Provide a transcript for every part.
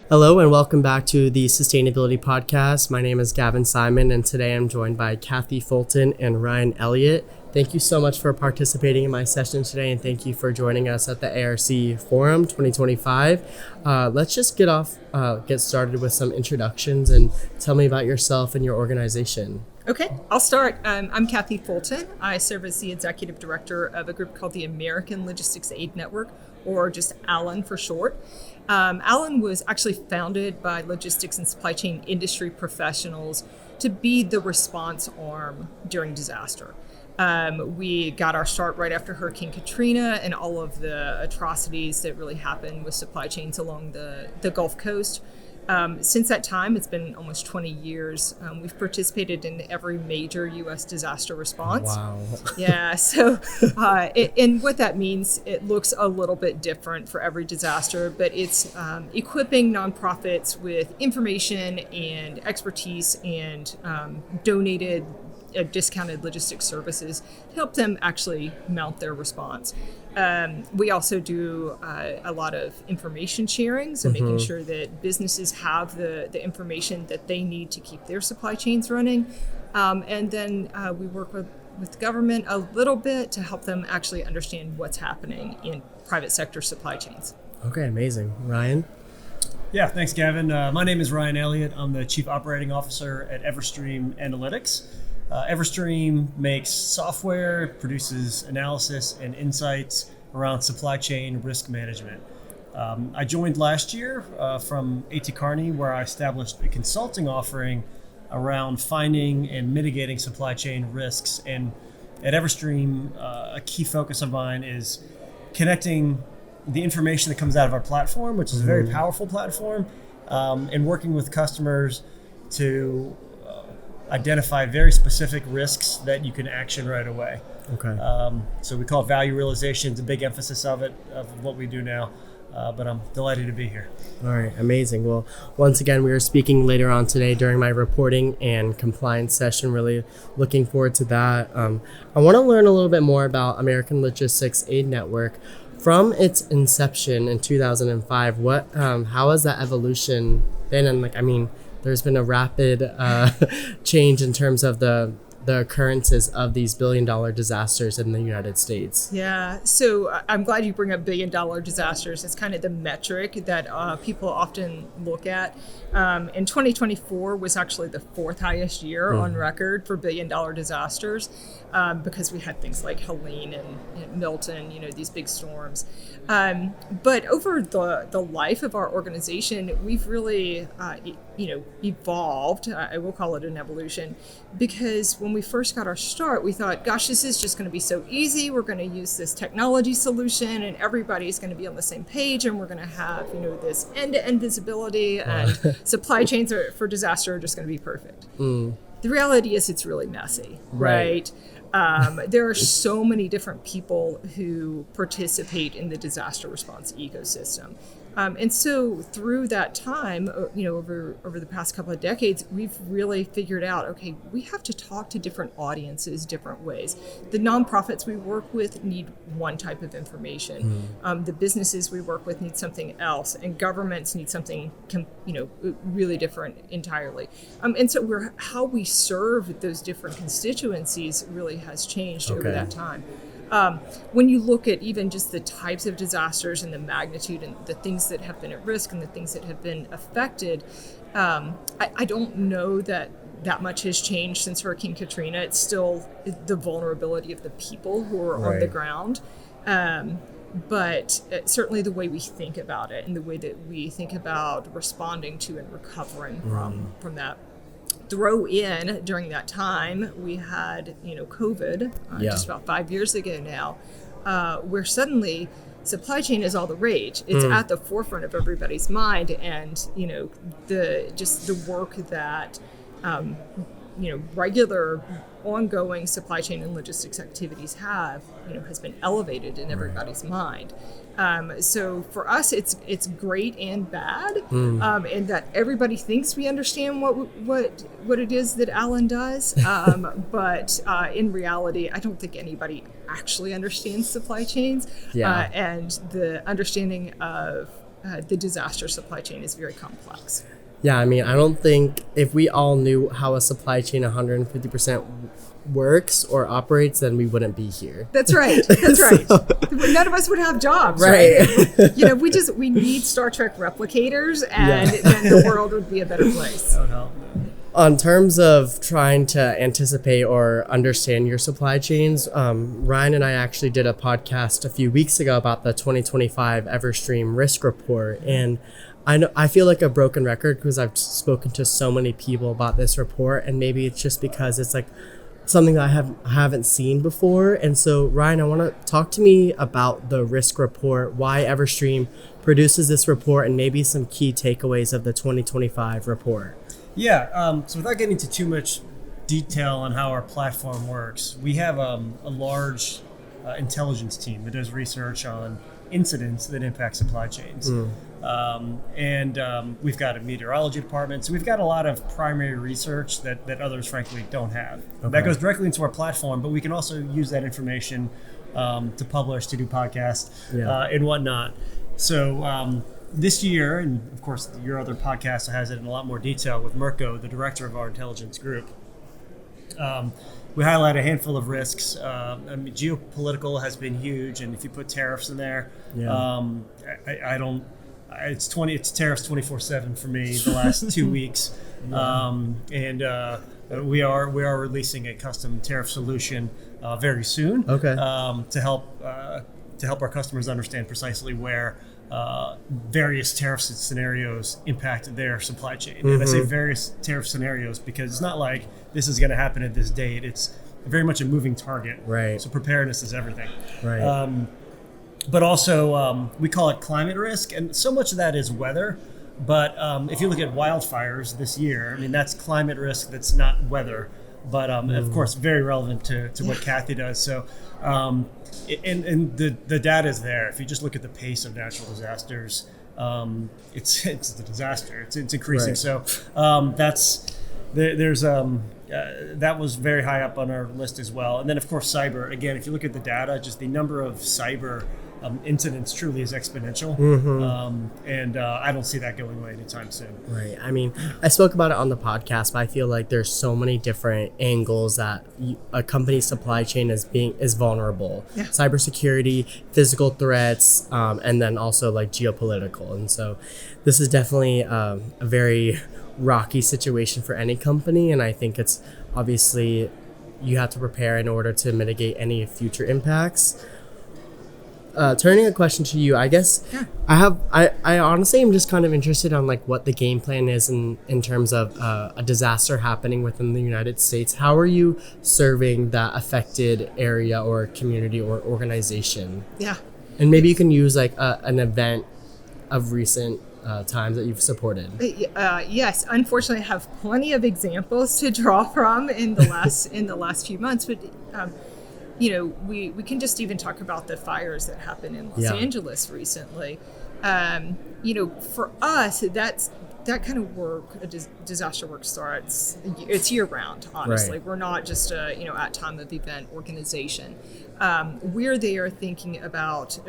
Hello and welcome back to the Sustainability Podcast. My name is Gaven Simon and today I'm joined by Kathy Fulton and Ryan Elliott. Thank you so much for participating in my session today and thank you for joining us at the ARC Forum 2025. Let's just get started with some introductions and tell me about yourself and your organization. Okay, I'll start. I'm Kathy Fulton. I serve as the executive director of a group called the American Logistics Aid Network, or just ALAN for short. ALAN was actually founded by logistics and supply chain industry professionals to be the response arm during disaster. We got our start right after Hurricane Katrina and all of the atrocities that really happened with supply chains along the Gulf Coast. Since that time, it's been almost 20 years. We've participated in every major U.S. disaster response. Wow. Yeah, so and what that means, it looks a little bit different for every disaster, but it's equipping nonprofits with information and expertise and donated discounted logistics services to help them actually mount their response. We also do a lot of information sharing, so making sure that businesses have the information that they need to keep their supply chains running. And then we work with government a little bit to help them actually understand what's happening in private sector supply chains. Okay, amazing. Ryan? Yeah, thanks, Gavin. My name is Ryan Elliott. I'm the Chief Operating Officer at Everstream Analytics. Everstream makes software, produces analysis and insights around supply chain risk management. I joined last year from A.T. Kearney, where I established a consulting offering around finding and mitigating supply chain risks. And at Everstream, a key focus of mine is connecting the information that comes out of our platform, which is a very powerful platform, and working with customers to identify very specific risks that you can action right away. Okay. So we call it value realization. It's a big emphasis of what we do now, but I'm delighted to be here. All right, amazing. Well, once again, we are speaking later on today during my reporting and compliance session. Really looking forward to that. I want to learn a little bit more about American Logistics Aid Network. From its inception in 2005, how has that evolution been? And there's been a rapid change in terms of the occurrences of these billion-dollar disasters in the United States. Yeah, so I'm glad you bring up billion-dollar disasters. It's kind of the metric that people often look at. And 2024 was actually the fourth highest year on record for billion-dollar disasters because we had things like Helene and Milton, these big storms. But over the life of our organization, we've really, evolved. I will call it an evolution, because when we first got our start, we thought, gosh, this is just going to be so easy. We're going to use this technology solution and everybody's going to be on the same page and we're going to have, this end-to-end visibility and supply chains for disaster are just going to be perfect. The reality is it's really messy, right? There are so many different people who participate in the disaster response ecosystem. And so through that time, over the past couple of decades, we've really figured out, okay, we have to talk to different audiences different ways. The nonprofits we work with need one type of information. The businesses we work with need something else, and governments need something, really different entirely. And so how we serve those different constituencies really has changed over that time. When you look at even just the types of disasters and the magnitude and the things that have been at risk and the things that have been affected, I don't know that much has changed since Hurricane Katrina. It's still the vulnerability of the people who are on the ground. But certainly the way we think about it and the way that we think about responding to and recovering from that. Throw in during that time, we had, COVID just about 5 years ago now, where suddenly supply chain is all the rage. It's at the forefront of everybody's mind, and the work that regular ongoing supply chain and logistics activities have, has been elevated in everybody's mind. So for us, it's great and bad, in that everybody thinks we understand what it is that ALAN does, but in reality, I don't think anybody actually understands supply chains, and the understanding of the disaster supply chain is very complex. Yeah, I mean, I don't think if we all knew how a supply chain 150% works or operates, then we wouldn't be here. That's right. That's right. None of us would have jobs, right? We need Star Trek replicators, and then the world would be a better place. On terms of trying to anticipate or understand your supply chains, Ryan and I actually did a podcast a few weeks ago about the 2025 Everstream risk report, and I feel like a broken record because I've spoken to so many people about this report, and maybe it's just because it's like something that I haven't seen before. And so, Ryan, I want to talk to me about the risk report, why Everstream produces this report, and maybe some key takeaways of the 2025 report. Yeah, so without getting into too much detail on how our platform works, we have a large intelligence team that does research on incidents that impact supply chains. And we've got a meteorology department, so we've got a lot of primary research that others frankly don't have. Okay. That goes directly into our platform, but we can also use that information to publish, to do podcasts, and whatnot. So this year, and of course your other podcast has it in a lot more detail with Mirko, the director of our intelligence group, we highlight a handful of risks. Geopolitical has been huge, and if you put tariffs in there, I don't. It's tariffs 24/7 for me the last 2 weeks, and we are releasing a custom tariff solution very soon. Okay. To help our customers understand precisely where various tariff scenarios impact their supply chain. And I say various tariff scenarios because it's not like this is going to happen at this date. It's very much a moving target. Right. So preparedness is everything. Right. But also we call it climate risk, and so much of that is weather. But if you look at wildfires this year, I mean, that's climate risk. That's not weather. But of course, very relevant to what Kathy does. So, and the data is there. If you just look at the pace of natural disasters, it's a disaster. It's increasing. Right. So that was very high up on our list as well. And then of course, cyber. Again, if you look at the data, just the number of cyber incidents truly is exponential, and I don't see that going away anytime soon. Right. I mean, I spoke about it on the podcast, but I feel like there's so many different angles that a company's supply chain is vulnerable. Yeah. Cybersecurity, physical threats, and then also like geopolitical. And so, this is definitely a very rocky situation for any company, and I think it's obviously you have to prepare in order to mitigate any future impacts. Turning a question to you, I guess I honestly am just kind of interested on like what the game plan is in terms of a disaster happening within the United States. How are you serving that affected area or community or organization? Yeah. And maybe you can use like an event of recent times that you've supported. Yes, unfortunately, I have plenty of examples to draw from in the last few months, but. We can just even talk about the fires that happened in Los Angeles recently. For us, that kind of work, disaster work starts, it's year round, honestly. Right. We're not just at time of event organization. We're there thinking about,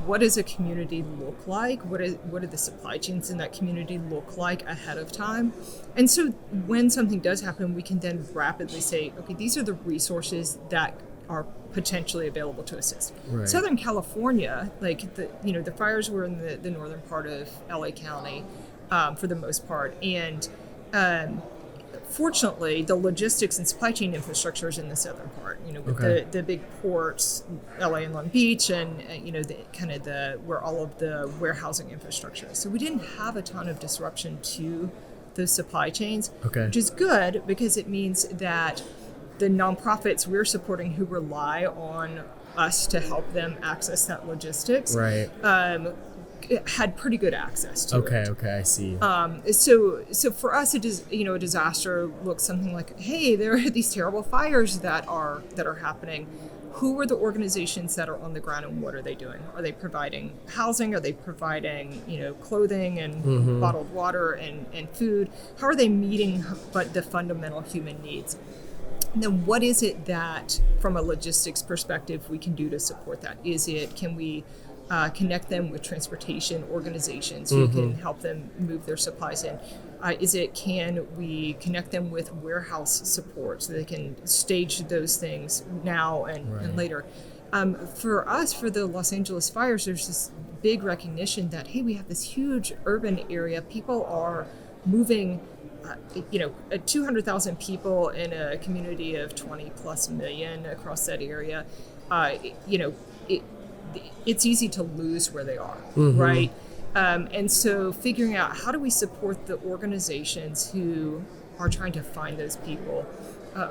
what does a community look like? What do the supply chains in that community look like ahead of time? And so when something does happen, we can then rapidly say, okay, these are the resources that are potentially available to assist. Right. Southern California, like the fires were in the northern part of LA County for the most part. And fortunately, the logistics and supply chain infrastructure is in the southern part, with the big ports, LA and Long Beach, and where all of the warehousing infrastructure is. So we didn't have a ton of disruption to the supply chains, which is good because it means that the nonprofits we're supporting who rely on us to help them access that logistics, had pretty good access to it. Okay, I see. So for us, a disaster looks something like, hey, there are these terrible fires that are happening. Who are the organizations that are on the ground, and what are they doing? Are they providing housing? Are they providing clothing and bottled water and food? How are they meeting the fundamental human needs? And then what is it that, from a logistics perspective, we can do to support that? Can we connect them with transportation organizations who can help them move their supplies in? Can we connect them with warehouse support so they can stage those things now and later? For us, for the Los Angeles fires, there's this big recognition that, hey, we have this huge urban area. People are moving, 200,000 people in a community of 20 plus million across that area. It's easy to lose where they are, right? And so figuring out how do we support the organizations who are trying to find those people,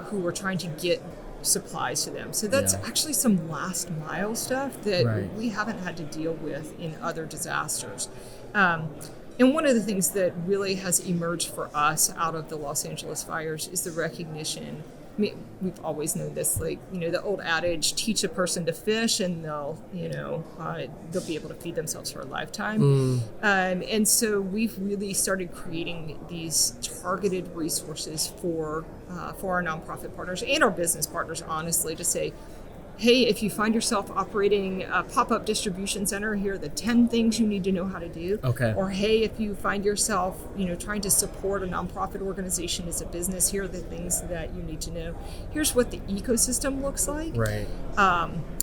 who are trying to get supplies to them. So that's actually some last mile stuff that we haven't had to deal with in other disasters. And one of the things that really has emerged for us out of the Los Angeles fires is the recognition. I mean, we've always known this, the old adage, teach a person to fish and they'll be able to feed themselves for a lifetime. And so we've really started creating these targeted resources for our nonprofit partners and our business partners, honestly, to say, hey, if you find yourself operating a pop-up distribution center, here are the 10 things you need to know how to do. Okay. Or hey, if you find yourself, trying to support a nonprofit organization as a business, here are the things that you need to know. Here's what the ecosystem looks like. Right.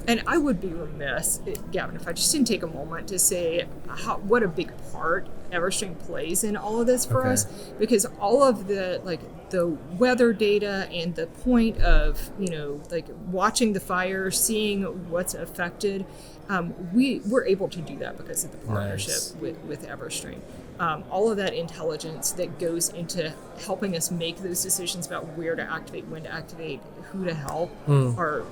And I would be remiss, Gavin, if I just didn't take a moment to say what a big part Everstream plays in all of this for us, because all of the weather data and the point of watching the fire, seeing what's affected, we're able to do that because of the partnership with Everstream. All of that intelligence that goes into helping us make those decisions about where to activate, when to activate, who to help, are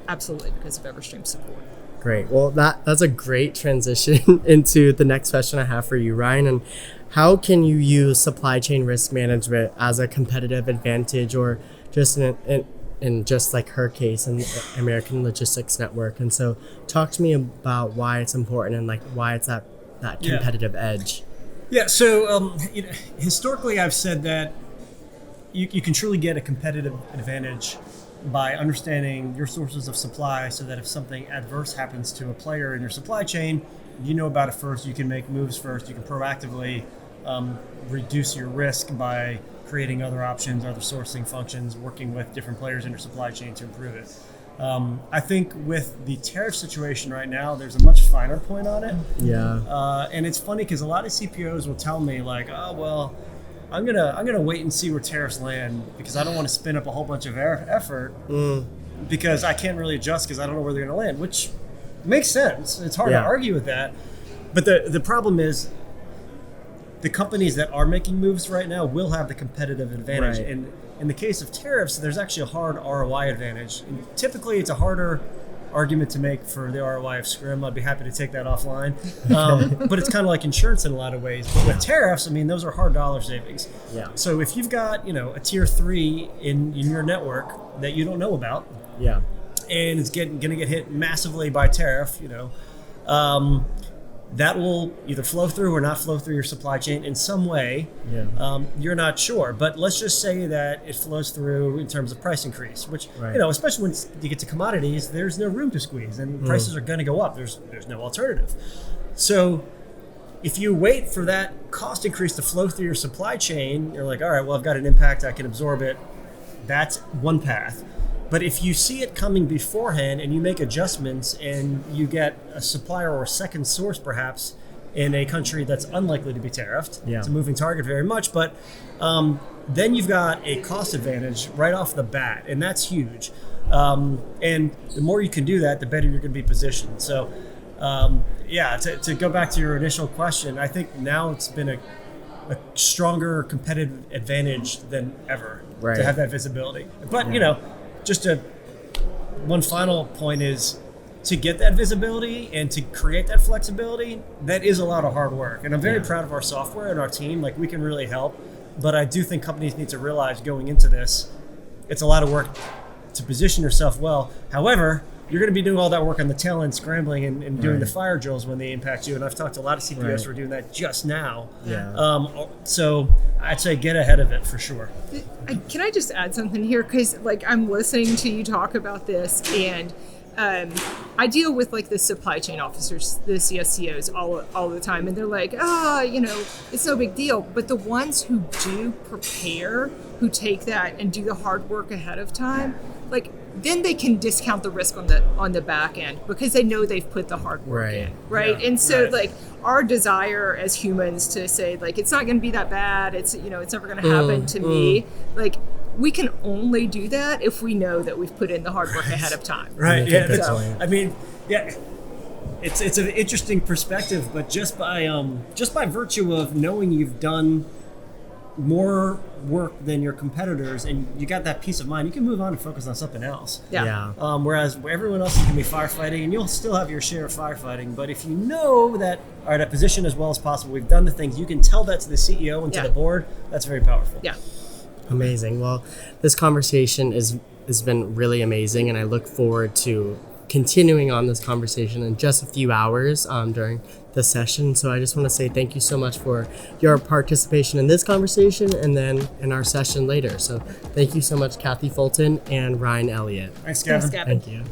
absolutely because of Everstream support. Great. Well, that's a great transition into the next question I have for you, Ryan. And how can you use supply chain risk management as a competitive advantage, or just in just like her case in the American Logistics Network? And so talk to me about why it's important and why it's that competitive edge. Yeah. So historically, I've said that you can truly get a competitive advantage by understanding your sources of supply, so that if something adverse happens to a player in your supply chain, you know about it first, you can make moves first, you can proactively reduce your risk by creating other options, other sourcing functions, working with different players in your supply chain to improve it. I think with the tariff situation right now, there's a much finer point on it. Yeah. And it's funny because a lot of CPOs will tell me I'm gonna wait and see where tariffs land because I don't want to spin up a whole bunch of effort because I can't really adjust because I don't know where they're gonna land, which makes sense. It's hard to argue with that. But the problem is the companies that are making moves right now will have the competitive advantage. Right. And in the case of tariffs, there's actually a hard ROI advantage. And typically, it's a harder argument to make for the ROI of Scrim. I'd be happy to take that offline. But it's kind of like insurance in a lot of ways. But with tariffs, those are hard dollar savings. Yeah. So if you've got, a tier 3 in your network that you don't know about, yeah, and it's going to get hit massively by tariff, that will either flow through or not flow through your supply chain in some way. Yeah. You're not sure, but let's just say that it flows through in terms of price increase, which, especially when you get to commodities, there's no room to squeeze and prices are going to go up. There's no alternative. So if you wait for that cost increase to flow through your supply chain, you're like, all right, well, I've got an impact, I can absorb it. That's one path. But if you see it coming beforehand and you make adjustments and you get a supplier or a second source perhaps in a country that's unlikely to be tariffed, it's a moving target very much, but then you've got a cost advantage right off the bat, and that's huge. And the more you can do that, the better you're going to be positioned. So to go back to your initial question, I think now it's been a stronger competitive advantage than ever to have that visibility. But, one final point is to get that visibility and to create that flexibility, that is a lot of hard work. And I'm very proud of our software and our team. We can really help. But I do think companies need to realize going into this, it's a lot of work to position yourself well. However, you're going to be doing all that work on the tail end, scrambling and doing the fire drills when they impact you. And I've talked to a lot of CPOs who are doing that just now. Yeah. So I'd say get ahead of it for sure. Can I just add something here? Because I'm listening to you talk about this, and I deal with like the supply chain officers, the CSCOs all the time, and they're like, it's no big deal. But the ones who do prepare, who take that and do the hard work ahead of time, like then they can discount the risk on the back end because they know they've put the hard work in, right? Yeah, and so right. like our desire as humans to say like it's not going to be that bad, it's never going to happen to me, like we can only do that if we know that we've put in the hard work ahead of time. Right. Yeah. So, I mean, yeah. It's an interesting perspective, but just by virtue of knowing you've done more work than your competitors and you got that peace of mind, you can move on and focus on something else. Yeah. Whereas everyone else is going to be firefighting, and you'll still have your share of firefighting. But if you know that, all right, I position as well as possible, we've done the things, you can tell that to the CEO and to the board. That's very powerful. Yeah. Amazing. Well, this conversation has been really amazing, and I look forward to continuing on this conversation in just a few hours during the session. So I just want to say thank you so much for your participation in this conversation and then in our session later. So thank you so much, Kathy Fulton and Ryan Elliott. Thanks, Gavin. Thanks, Gavin. Thank you.